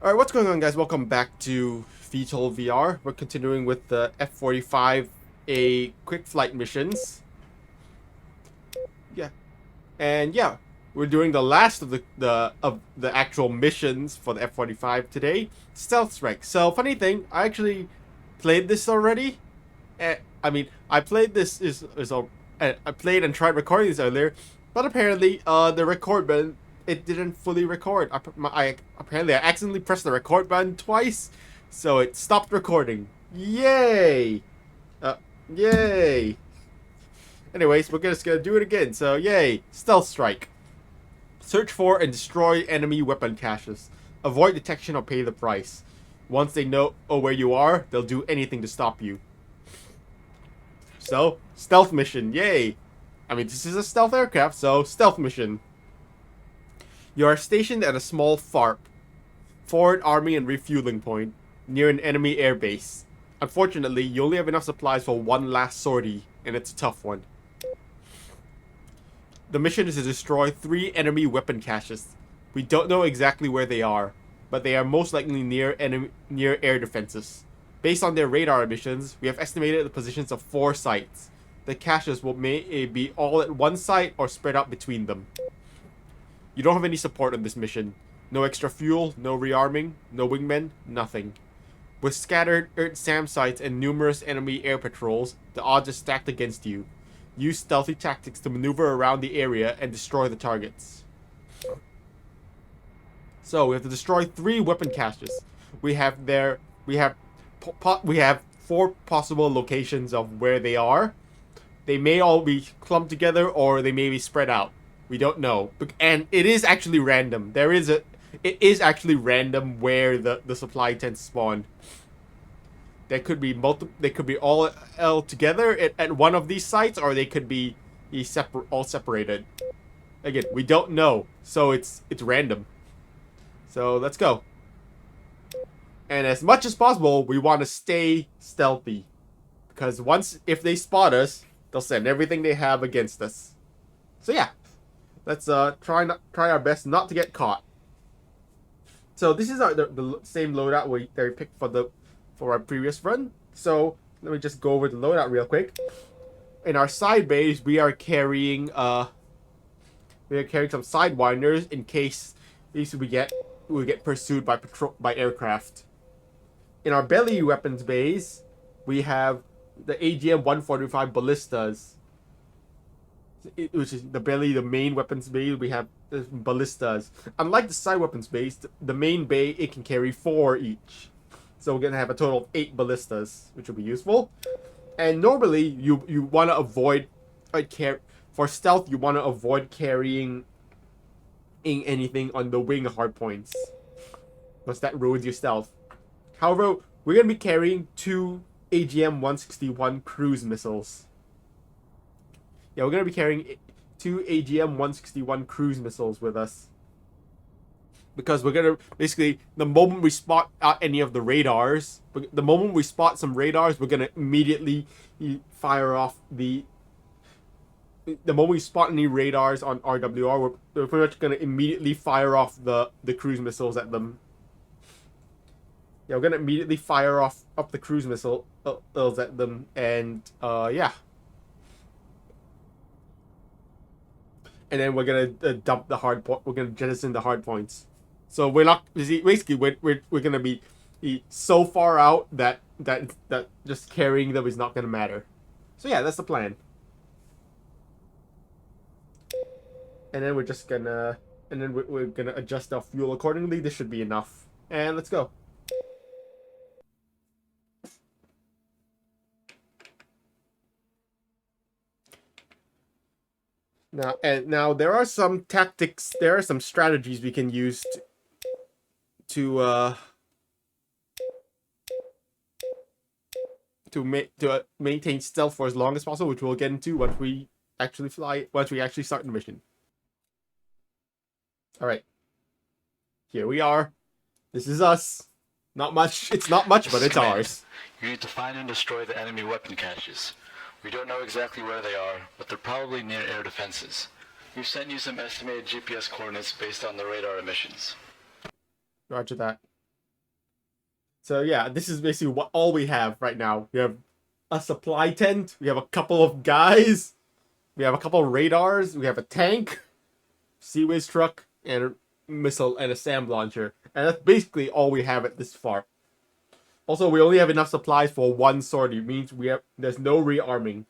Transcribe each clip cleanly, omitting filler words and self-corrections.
Alright, what's going on, guys? Welcome back to VTOL VR. We're continuing with the F-45A quick flight missions. Yeah. And yeah, we're doing the last of the actual missions for the F-45 today. Stealth Strike. So, funny thing, I actually played this already. I played this I played and tried recording this earlier, but apparently, the record button it didn't fully record. Apparently I accidentally pressed the record button twice, so it stopped recording. Yay! Uh, yay! Anyways, we're just gonna do it again. So yay! Stealth strike. Search for and destroy enemy weapon caches. Avoid detection or pay the price. Once they know where you are, they'll do anything to stop you. So, stealth mission, yay! I mean, this is a stealth aircraft, so stealth mission. You are stationed at a small FARP, Forward Army and Refueling Point, near an enemy airbase. Unfortunately, you only have enough supplies for one last sortie, and it's a tough one. The mission is to destroy 3 enemy weapon caches. We don't know exactly where they are, but they are most likely near air defenses. Based on their radar emissions, we have estimated the positions of 4 sites. The caches may be all at one site or spread out between them. You don't have any support on this mission. No extra fuel, no rearming, no wingmen, nothing. With scattered Earth SAM sites and numerous enemy air patrols, the odds are stacked against you. Use stealthy tactics to maneuver around the area and destroy the targets. So we have to destroy 3 weapon caches. We have 4 possible locations of where they are. They may all be clumped together or they may be spread out. We don't know. And it is actually random. It is actually random where the supply tents spawn. They could be all together at one of these sites, or they could be all separated. Again, we don't know, so it's random. So let's go. And as much as possible, we want to stay stealthy, because if they spot us, they'll send everything they have against us. So yeah, let's try our best not to get caught. So this is the same loadout we picked for our previous run. So let me just go over the loadout real quick. In our side base, we are carrying some sidewinders in case we get pursued by aircraft. In our belly weapons base, we have the AGM-145 ballistas, which is the main weapons base. We have ballistas. Unlike the side weapons base, the main bay, it can carry 4 each. So we're gonna have a total of 8 ballistas, which will be useful. And normally you want to avoid for stealth. You want to avoid carrying anything on the wing hardpoints, because that ruins your stealth. However, we're gonna be carrying 2 AGM-161 cruise missiles. Yeah, we're gonna be carrying 2 AGM-161 cruise missiles with us, because we're gonna basically, the moment we spot any of the radars, the moment we spot some radars, we're gonna immediately fire off the moment we spot any radars on RWR, we're pretty much gonna immediately fire off the cruise missiles at them. Yeah, we're gonna immediately fire off the cruise missiles at them, and yeah. And then we're gonna dump the hard point. We're gonna jettison the hard points. So we're not basically we're gonna be so far out that just carrying them is not gonna matter. So yeah, that's the plan. And then we're gonna adjust our fuel accordingly. This should be enough. And let's go. Now there are some tactics, there are some strategies we can use to maintain stealth for as long as possible, which we'll get into once we actually start the mission. All right, here we are. This is us. Not much. It's not much, but it's ours. You need to find and destroy the enemy weapon caches. We don't know exactly where they are, but they're probably near air defenses. We've sent you some estimated GPS coordinates based on the radar emissions. Roger that. So yeah, this is basically all we have right now. We have a supply tent. We have a couple of guys. We have a couple of radars. We have a tank, seaways truck, and a missile and a SAM launcher. And that's basically all we have at this far. Also, we only have enough supplies for one sortie. It means there's no rearming.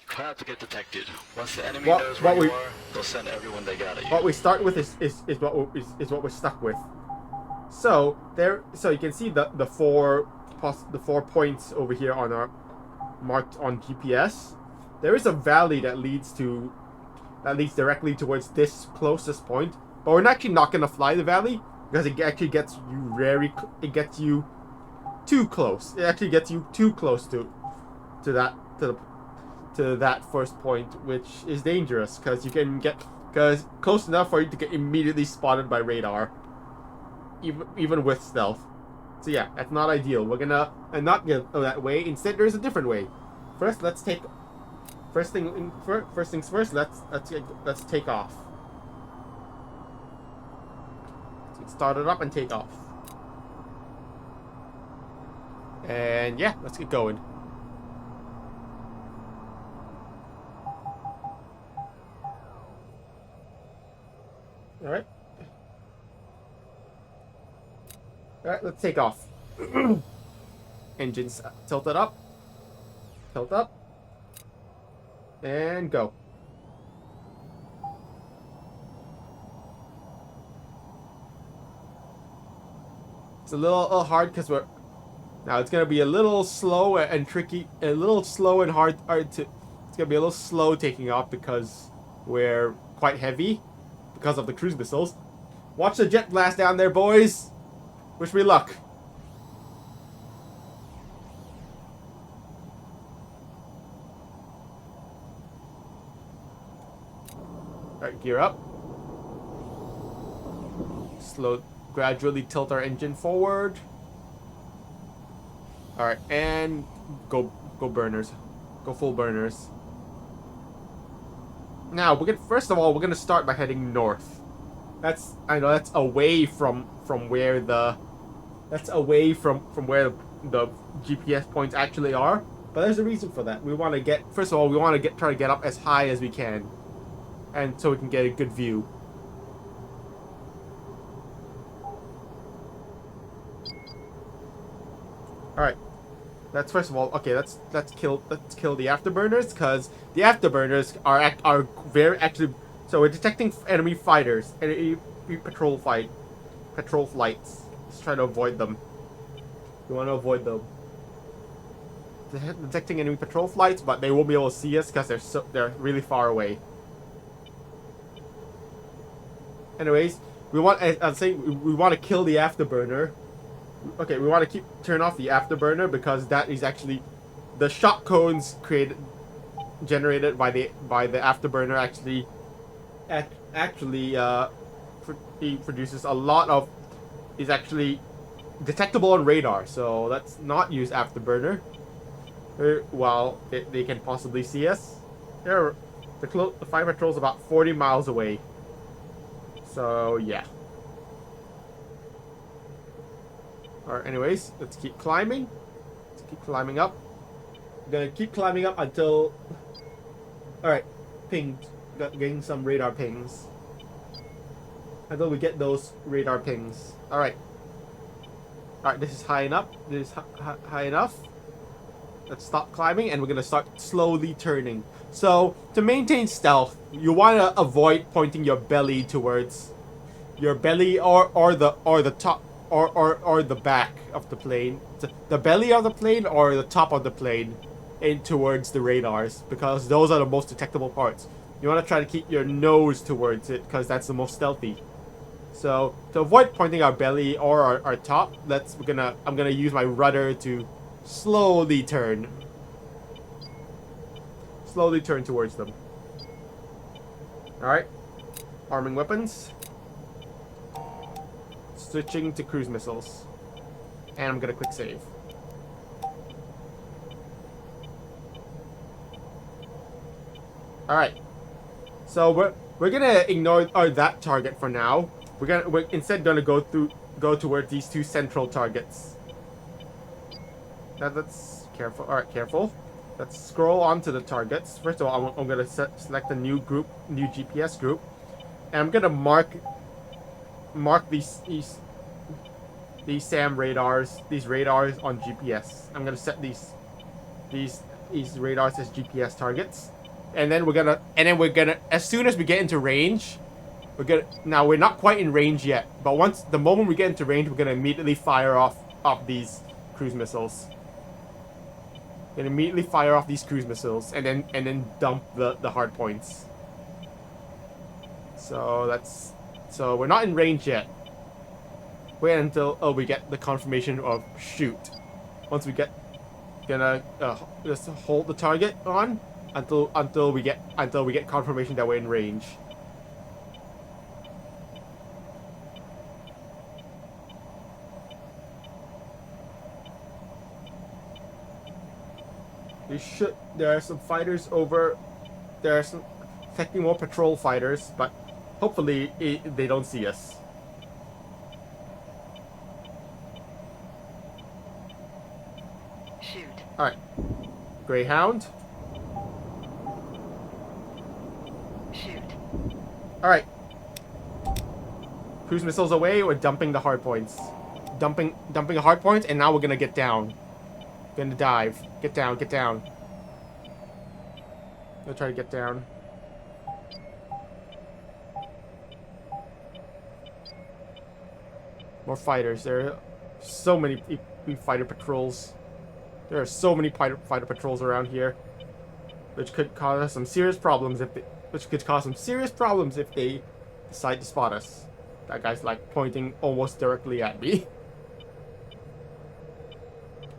Try not to get detected. Once the enemy What- knows what where you we- are, they'll send everyone they got at you. What we start with is what we're stuck with. So you can see the four points over here on our marked on GPS. There is a valley that leads directly towards this closest point, but we're actually not gonna fly the valley because it actually gets you too close. It actually gets you too close to that first point, which is dangerous because close enough for you to get immediately spotted by radar, even with stealth. So yeah, that's not ideal. We're gonna not go that way. Instead, there's a different way. First, let's take. First things first. Let's take off. So start it up and take off. And yeah, let's get going. All right. All right, let's take off. Engines tilted up. Tilt up. And go. It's a little hard because now it's gonna be a little slow and tricky, a little slow and hard to. It's gonna be a little slow taking off because we're quite heavy because of the cruise missiles. Watch the jet blast down there, boys. Wish me luck. Alright, gear up. Gradually tilt our engine forward. Alright, and go burners. Go full burners. Now, first of all, we're gonna start by heading north. That's away from where the GPS points actually are. But there's a reason for that. We want to try to get up as high as we can, and so we can get a good view. All right. That's first of all. Okay, let's kill the afterburners because the afterburners are very actually. So we're detecting enemy fighters, enemy patrol flights. Let's try to avoid them. We want to avoid them. Detecting enemy patrol flights, but they won't be able to see us because they're really far away. Anyways, we want to kill the afterburner. Okay, we want to turn off the afterburner because that is actually the shock cones generated by the afterburner produces a lot of is actually detectable on radar. So let's not use afterburner while they can possibly see us. The fire patrol is about 40 miles away. So yeah. Alright, anyways, let's keep climbing. Let's keep climbing up. We're gonna keep climbing up until... Alright, pinged. Getting some radar pings. Until we get those radar pings. Alright. Alright, this is high enough. This is high enough. Let's stop climbing and we're gonna start slowly turning. So, to maintain stealth, you wanna avoid pointing your belly towards... Your belly or the top... Or the back of the plane, the belly of the plane or the top of the plane, in towards the radars because those are the most detectable parts. You want to try to keep your nose towards it because that's the most stealthy. So to avoid pointing our belly or our top, I'm gonna use my rudder to slowly turn towards them. All right, arming weapons. Switching to cruise missiles. And I'm gonna quick save. Alright. So we're gonna ignore that target for now. We're instead gonna go towards these two central targets. That's careful. All right, careful. Let's scroll onto the targets. First of all, I'm gonna select a new group, new GPS group, and I'm gonna mark these SAM radars, these radars on GPS. I'm gonna set these these radars as GPS targets, and then we're gonna as soon as we get into range, now we're not quite in range yet, but the moment we get into range, we're gonna immediately fire off these cruise missiles. Gonna immediately fire off these cruise missiles and then dump the hard points. So we're not in range yet. Wait until we get the confirmation of shoot. Once we get gonna just hold the target on until we get confirmation that we're in range. There are some fighters over. There are some technically more patrol fighters, but hopefully they don't see us. Shoot. All right, Greyhound. Shoot. All right. Cruise missiles away. We're dumping the hard points. Dumping the hard points, and now we're gonna get down. Gonna dive. Get down. Get down. Gonna try to get down. More fighters. There are so many fighter patrols. There are so many fighter patrols around here, which could cause us some serious problems if they decide to spot us. That guy's like pointing almost directly at me.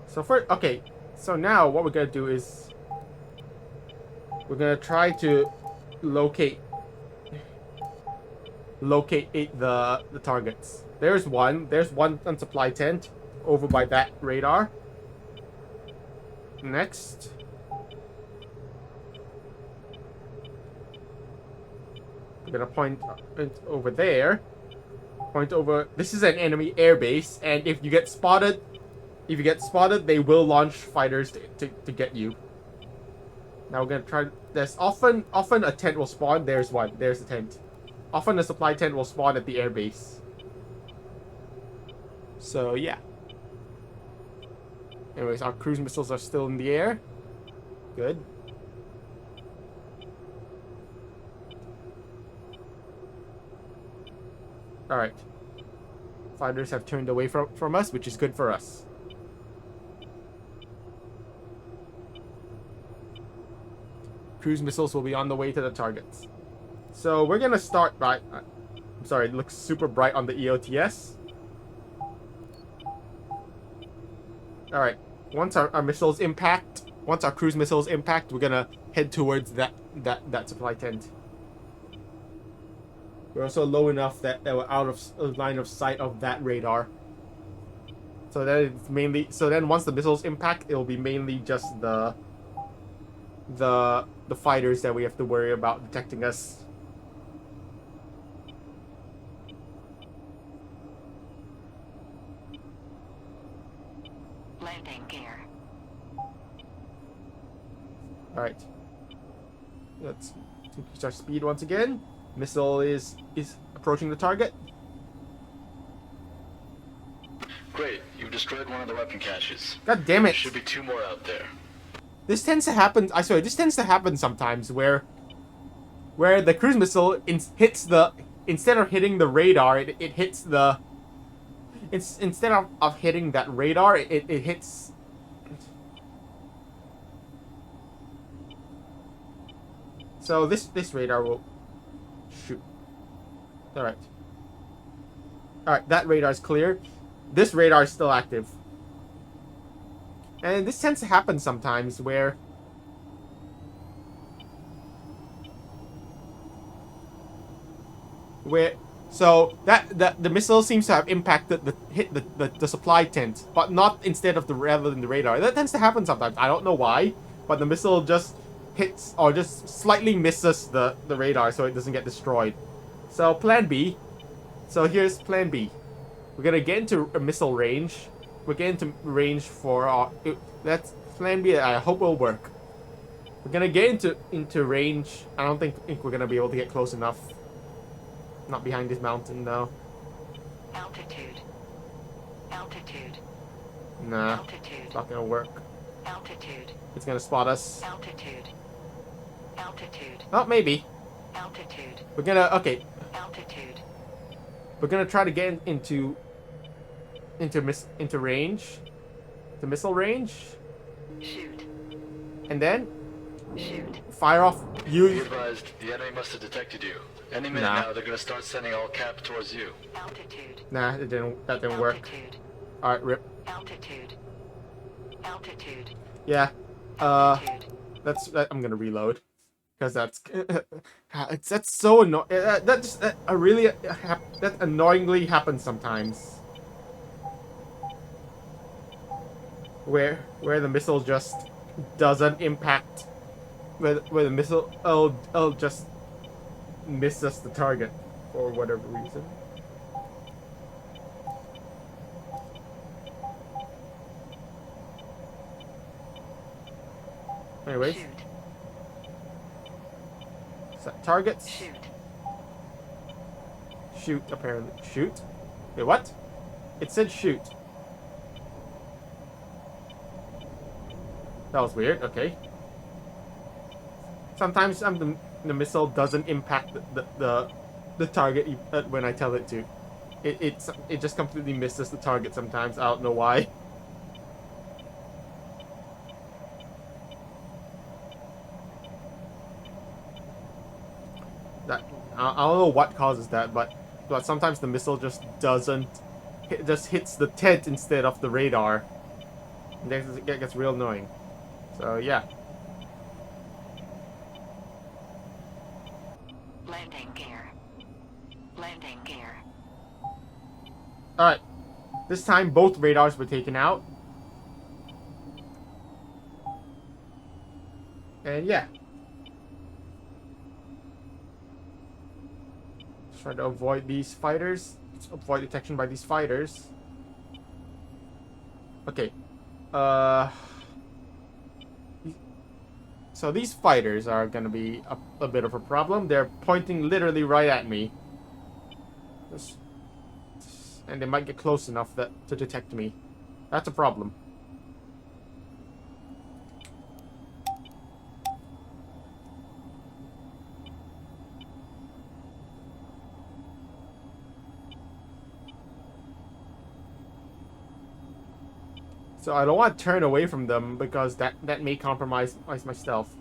So now what we're gonna do is we're gonna try to locate the targets. There's one on supply tent over by that radar. Next, we're gonna point over there. Point over. This is an enemy airbase, and if you get spotted, they will launch fighters to get you. Now we're gonna try. There's often a tent will spawn. There's one. There's a tent. Often a supply tent will spawn at the airbase. So yeah. Anyways, our cruise missiles are still in the air. Good. Alright. Fighters have turned away from us, which is good for us. Cruise missiles will be on the way to the targets. So we're gonna start by... I'm sorry, it looks super bright on the EOTS. Alright. Once our missiles impact, once our cruise missiles impact, we're gonna head towards that supply tent. We're also low enough that we're out of line of sight of that radar. So that it's mainly. So then once the missiles impact, it'll be mainly just the fighters that we have to worry about detecting us. Landing gear. Alright. Let's increase our speed once again. Missile is approaching the target. Great, you've destroyed one of the weapon caches. God damn There it. should be 2 more out there. This tends to happen. I swear, this tends to happen sometimes where the cruise missile hits the, instead of hitting the radar, it hits the. Instead of hitting that radar, it hits. So this radar will shoot. All right. All right, that radar is clear. This radar is still active. And this tends to happen sometimes where so that the missile seems to have impacted the supply tent, but not instead of rather than the radar. That tends to happen sometimes. I don't know why, but the missile just hits or just slightly misses the radar so it doesn't get destroyed. So plan B. So here's plan B. We're gonna get into a missile range, we're getting to range for our. That's plan B. I hope it'll work. We're gonna get into range. I don't think we're gonna be able to get close enough. Not behind this mountain, though. Altitude. Altitude. Nah, Altitude. it's not gonna work. Altitude. It's gonna spot us. Altitude. Altitude. Oh, maybe. Altitude. We're gonna okay. Altitude. We're gonna try to get into range, the missile range, Shoot. and then Shoot. fire off. Be You. advised, the enemy must have detected you. Any minute Nah. now, they're gonna start sending all cap towards you. Altitude. Nah, it didn't. That didn't work. Altitude. All right, rip. Altitude. Altitude. Yeah. Altitude. I'm gonna reload because that's that's so annoying. That really that annoyingly happens sometimes. Where the missile just doesn't impact, where the missile it'll just misses the target for whatever reason. Anyways, Shoot. set targets. Shoot. Shoot, apparently. Shoot? Wait, what? It said shoot. That was weird, okay. Sometimes the missile doesn't impact the target when I tell it to. It just completely misses the target sometimes. I don't know why. I don't know what causes that, but sometimes the missile just doesn't. It just hits the tent instead of the radar. And that gets real annoying. So yeah. Landing gear. Landing gear. All right. This time both radars were taken out. And yeah. Try to avoid these fighters. Avoid detection by these fighters. Okay. So these fighters are gonna be a bit of a problem. They're pointing literally right at me. And they might get close enough to detect me. That's a problem. So I don't want to turn away from them because that may compromise my stealth.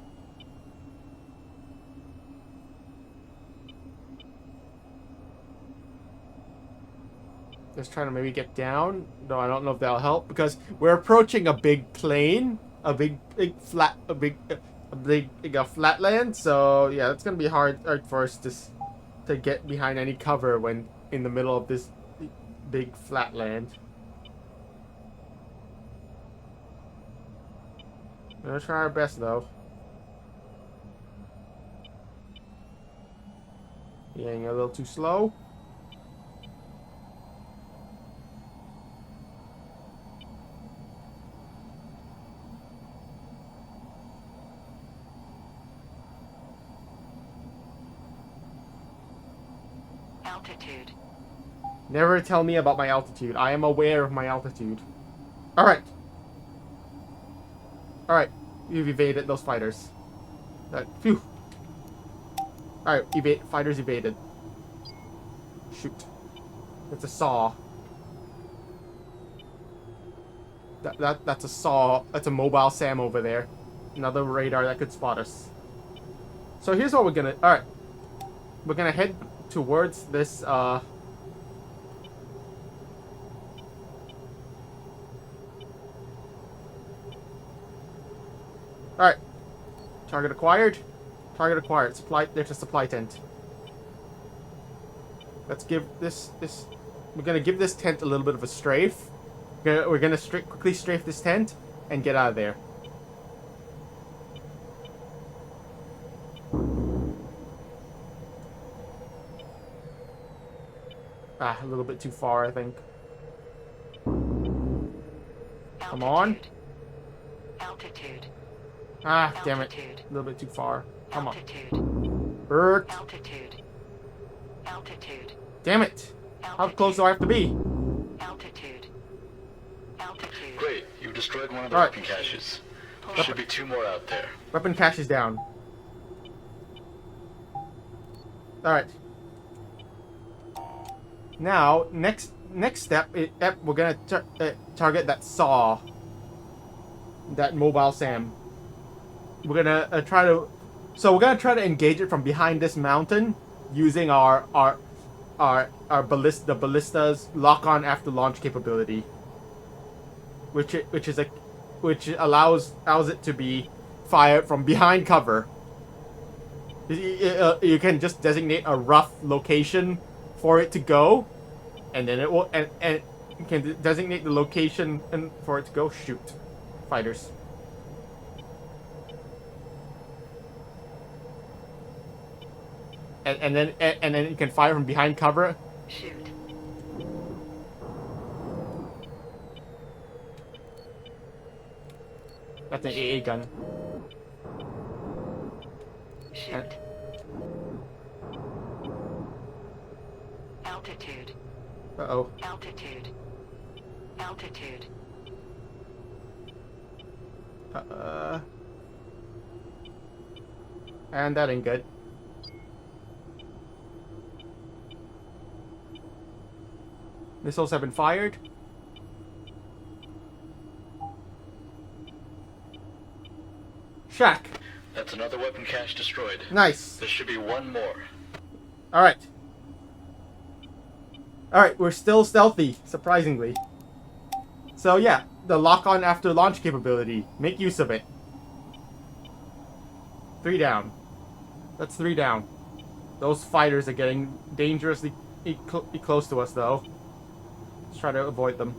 Just trying to maybe get down, though I don't know if that'll help because we're approaching a big plain, a big flatland. So yeah, it's gonna be hard for us to get behind any cover when in the middle of this big flatland. We're gonna try our best though. Getting a little too slow. Altitude. Never tell me about my altitude. I am aware of my altitude. Alright. Alright. You've evaded those fighters. Phew. Alright, fighters evaded. Shoot. It's a saw. That's a saw. That's a mobile SAM over there. Another radar that could spot us. So here's what we're gonna... Alright. We're gonna head towards this, Alright. Target acquired. Target acquired. There's a supply tent. Let's give this... We're gonna give this tent a little bit of a strafe. We're gonna quickly strafe this tent and get out of there. A little bit too far, I think. Come on. Altitude. Ah, damn it. Altitude. A little bit too far. Come on. Altitude. Bert. Altitude. Altitude. Damn it. How close do I have to be? Altitude. Altitude. Great, you've destroyed one of the Alright. weapon caches. Pull There should be 2 more out there. Weapon cache is down. Alright. Now, next step, we're gonna target that saw. That mobile SAM. We're gonna we're gonna try to engage it from behind this mountain using our ballista's lock-on after launch capability, which allows it to be fired from behind cover. You can just designate a rough location for it to go, and then it will and you can designate the location and for it to go. Shoot, fighters. And then you can fire from behind cover. Shoot. That's an AA gun. Shoot. Altitude. Uh-oh. Altitude. Altitude. And that ain't good. Missiles have been fired. Shack. That's another weapon cache destroyed. Nice. There should be 1 more. Alright. Alright, we're still stealthy, surprisingly. So yeah, the lock-on after launch capability. Make use of it. 3 down. That's 3 down. Those fighters are getting dangerously close to us, though. Let's try to avoid them.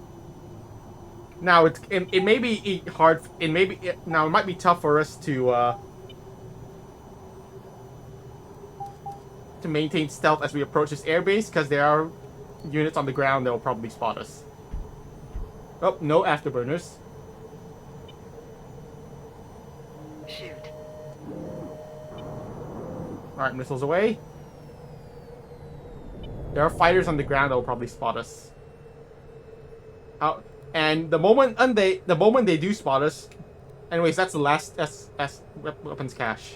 Now it may be hard. It might be tough for us to maintain stealth as we approach this airbase because there are units on the ground that will probably spot us. Oh, no afterburners. Shoot. Alright, missiles away. There are fighters on the ground that will probably spot us. And the moment they do spot us, anyways, that's the last weapons cache.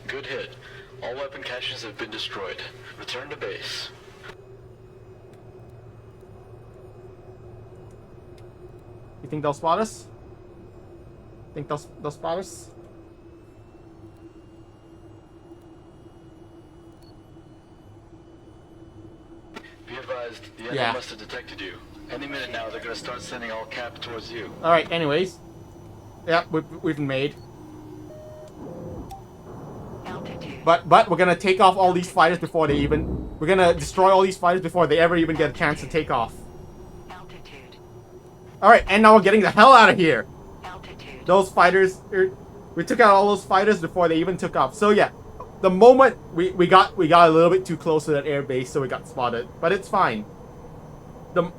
Good hit. All weapon caches have been destroyed. Return to base. You think they'll spot us? Think they'll spot us? Be advised, the enemy Yeah. must have detected you. Any minute now, they're gonna start sending all cap towards you. Alright, anyways. Yeah, we've been made. Altitude. But we're gonna take off all these fighters before they even... We're gonna destroy all these fighters before they ever even get a chance to take off. Altitude. Alright, and now we're getting the hell out of here! Altitude. Those fighters... We took out all those fighters before they even took off. So yeah, the moment we got a little bit too close to that air base, so we got spotted. But it's fine.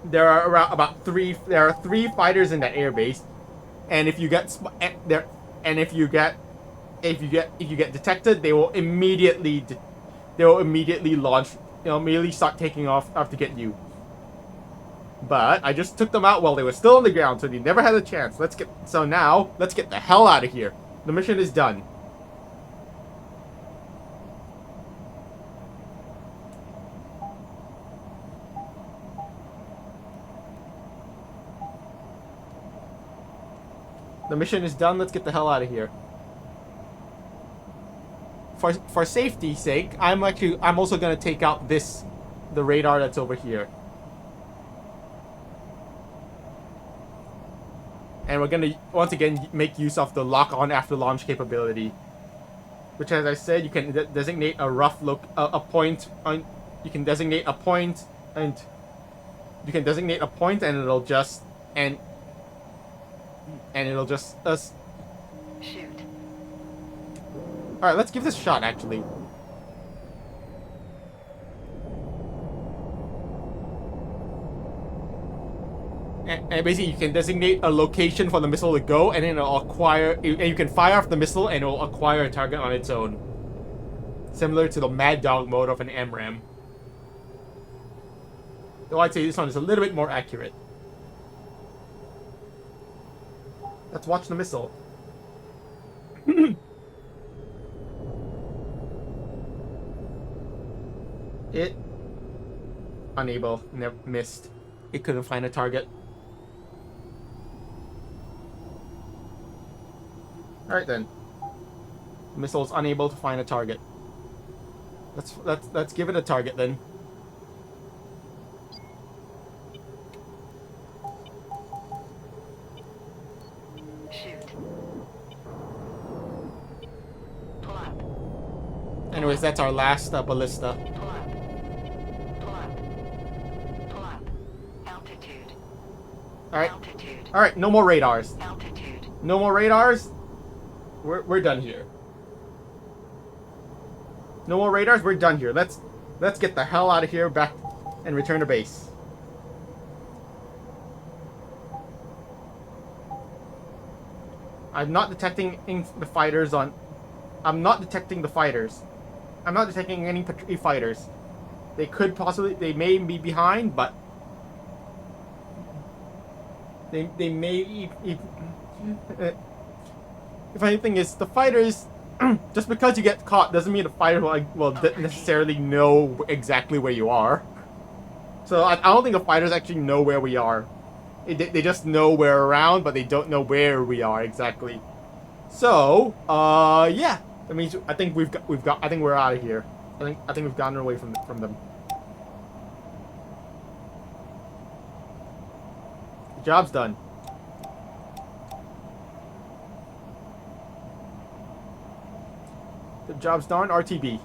There are around three fighters in that air base, and if you get detected, they will immediately launch. Immediately start taking off after get you. But I just took them out while they were still on the ground, so they never had a chance. Now let's get the hell out of here. The mission is done. The mission is done. Let's get the hell out of here. For safety's sake, I'm also gonna take out the radar that's over here. And we're gonna once again make use of the lock-on after launch capability, which, as I said, you can designate a rough point. You can designate a point, and it'll just Shoot. Alright, let's give this a shot, actually. And basically you can designate a location for the missile to go, and then it'll acquire, and you can fire off the missile and it'll acquire a target on its own. Similar to the Mad Dog mode of an MRAM. Though I'd say this one is a little bit more accurate. Let's watch the missile. It... Unable. Never missed. It couldn't find a target. Alright then. The missile's unable to find a target. Let's give it a target then. Shoot. Pull up. Anyways, that's our last ballista. Pull up. Pull up. Pull up. Altitude. Alright. Altitude. Alright, no more radars. Altitude. No more radars. We're done here. No more radars, we're done here. Let's get the hell out of here, back and return to base. I'm not detecting the fighters on... I'm not detecting the fighters. I'm not detecting any fighters. They could possibly... They may be behind, but... They may... If anything is, the fighters... Just because you get caught doesn't mean the fighter will necessarily know exactly where you are. So I don't think the fighters actually know where we are. They just know we're around, but they don't know where we are exactly. So, yeah. That means I think I think we're out of here. I think we've gotten away from them. The job's done. The job's done. RTB.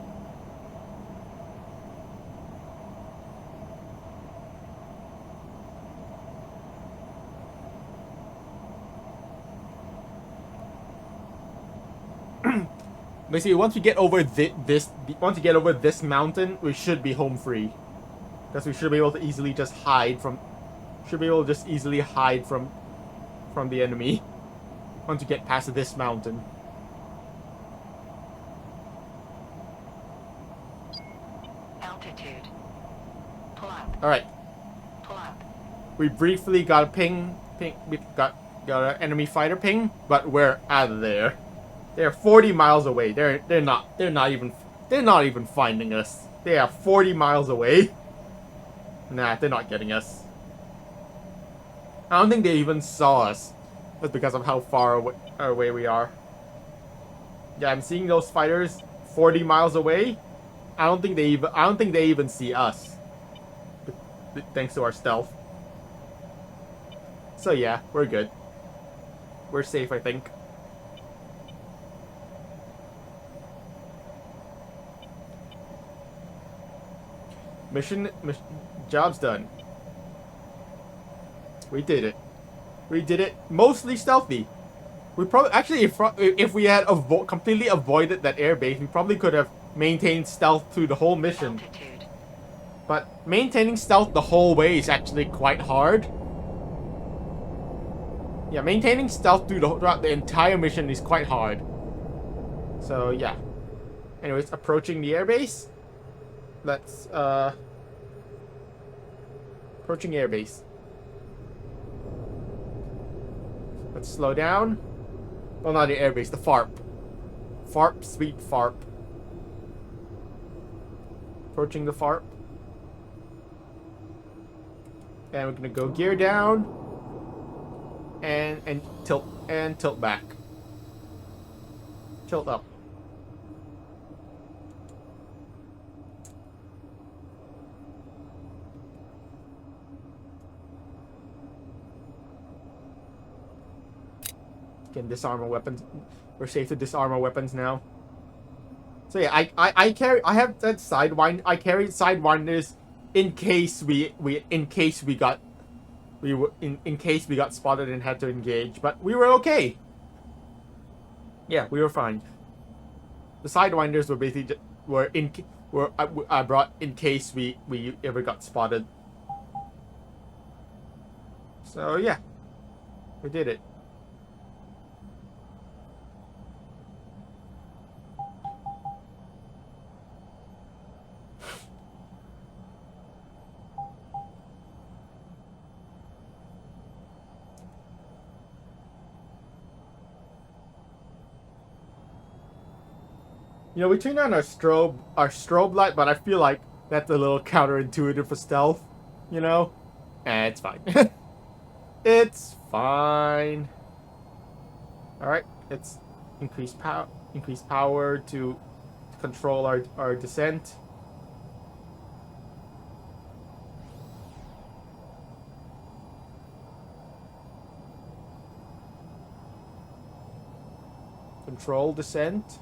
Basically, once we get over this mountain, we should be home free, because we should be able to easily just hide from, the enemy. Once we get past this mountain. Altitude. Pull up. All right. Pull up. We briefly got a ping. We got an enemy fighter ping, but we're out of there. They're 40 miles away. They're not even finding us. They are 40 miles away. Nah, they're not getting us. I don't think they even saw us. That's because of how far away we are. Yeah, I'm seeing those fighters 40 miles away. I don't think they even see us. Thanks to our stealth. So yeah, we're good. We're safe, I think. Mission job's done. We did it. We did it mostly stealthy. We probably actually, if we had completely avoided that airbase, we probably could have maintained stealth through the whole mission. Altitude. But maintaining stealth the whole way is actually quite hard. Yeah, maintaining stealth throughout the entire mission is quite hard. So yeah. Anyways, approaching the airbase. Let's approaching airbase. Let's slow down. Well, not the airbase, the FARP. FARP, sweet FARP. Approaching the FARP. And we're gonna go gear down. And tilt back. Tilt up. Can disarm our weapons. We're safe to disarm our weapons now. So yeah, I have that sidewind. I carried sidewinders in case we got spotted and had to engage, but we were okay. Yeah, we were fine. The sidewinders were basically I brought in case we ever got spotted. So yeah, we did it. You know, we turned on our strobe light, but I feel like that's a little counterintuitive for stealth. You know, it's fine. It's fine. All right, let's increase power to control our descent. Control descent.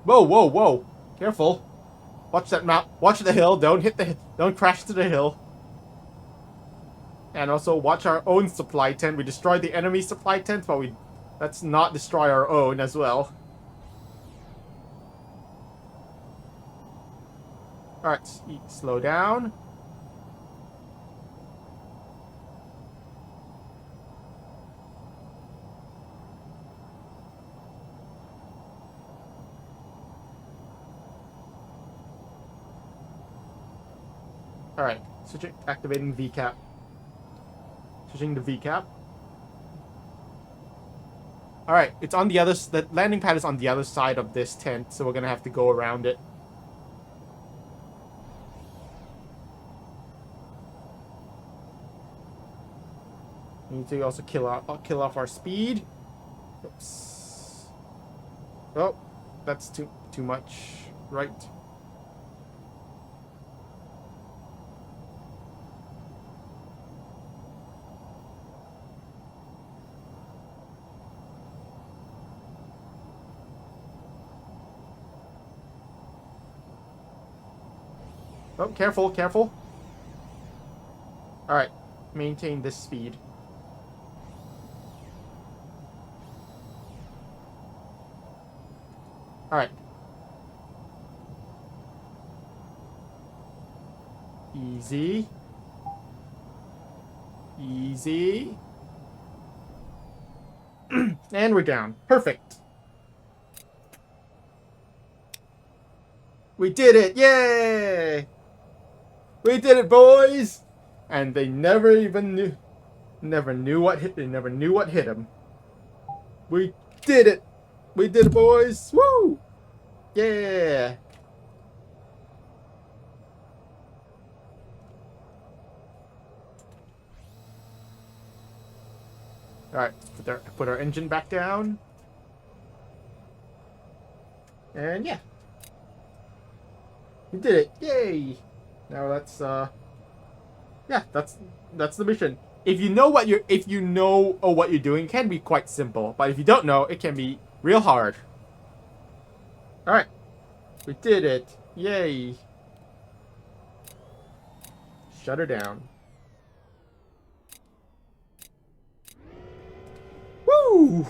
Whoa, whoa, whoa! Careful. Watch that map. Watch the hill. Don't crash to the hill. And also watch our own supply tent. We destroyed the enemy supply tent, but let's not destroy our own as well. Alright, slow down. Alright, activating VCAP. Switching to VCAP. Alright, it's on the landing pad is on the other side of this tent, so we're gonna have to go around it. We need to also kill off our speed. Oops. Oh, that's too much. Right. Oh, careful, careful. Alright, maintain this speed. Alright. Easy. Easy. And we're down. Perfect. We did it! Yay! We did it, boys! And they never knew what hit them. We did it! We did it, boys! Woo! Yeah! Alright, put our engine back down. And yeah. We did it! Yay! Now that's yeah, that's the mission. If you know what you're doing, it can be quite simple. But if you don't know, it can be real hard. Alright. We did it. Yay. Shut her down. Woo!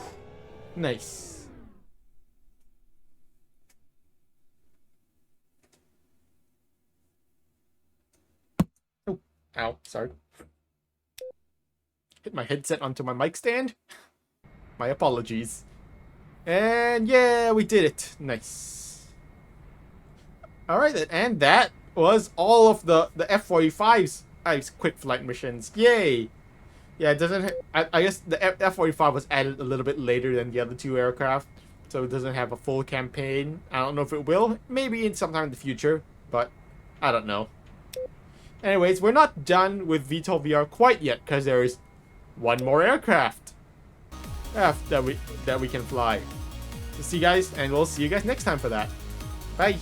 Nice. Oh, ow, sorry. Hit my headset onto my mic stand. My apologies. And yeah, we did it. Nice. Alright then, and that was all of the F-45's quick flight missions. Yay! Yeah, it doesn't. I guess the F-45 was added a little bit later than the other two aircraft, so it doesn't have a full campaign. I don't know if it will. Maybe in sometime in the future, but I don't know. Anyways, we're not done with VTOL VR quite yet, because there is one more aircraft that we can fly. So see you guys, and we'll see you guys next time for that. Bye.